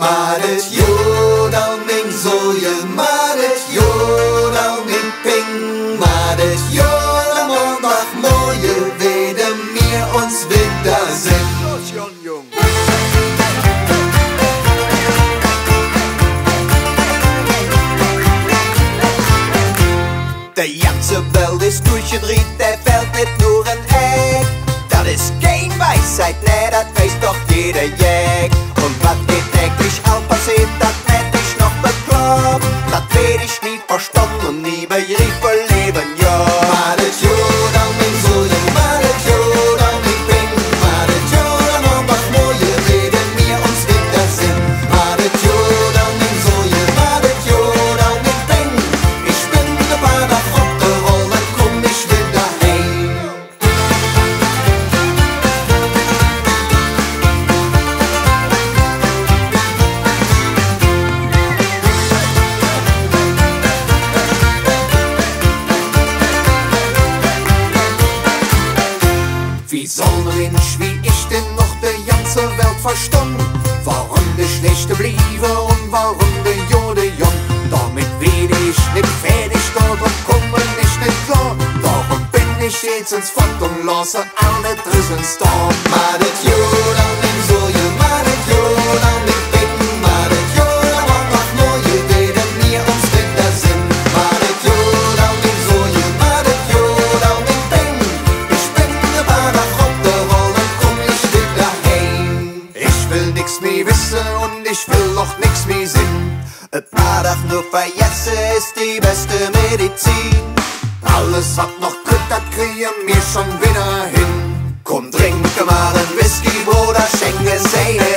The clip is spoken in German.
Maar het jodalming zo je, maar het jodalming ping. Maar het jodalmaandag mooie weder meer ons wiedersehen. De ganze Welt ist durchgedreht, der fällt nicht nur ein Eck. Das ist kein Weisheit, nee, das weiß doch jeder Jack. Und was geht täglich all passiert, das hätt ich noch bekloppt. Das werd ich nie verstanden und nie begriffen leben, ja. Maar het jodalming zo je, maar het jodalming ping. Maar het jodalmaandag mooie weder meer ons wiedersehen. Maar het jodalming zo je, maar het jodalming ping. Ich bin de Bader op de rol en kom ich wieder heim. Wie soll Mensch wie ich denn noch die ganze Welt verstanden? Warum die Schlechte bliebe und warum die Jode jung? Damit werd ich nicht fertig, darum komme ich nicht klar. Darum bin ich jetzt ins Fond und lasse alle Drüsseln da. Maar het jodalming zo je, maar het jodalming ping. Maar het jodalmaandag mooie weder meer ons wiedersehen. Maar het jodalming zo je, maar het jodalming ping. Ich bin de Bader op de rol en kom ich wieder heim. Ich will nix mehr wissen und ich will auch nix mehr sehen. Et Bader nur vergessen ist die beste Medizin. Alles was noch könnt, das kriegen wir schon wieder hin. Komm, trinke mal ein Whisky, Bruder, schenke Seele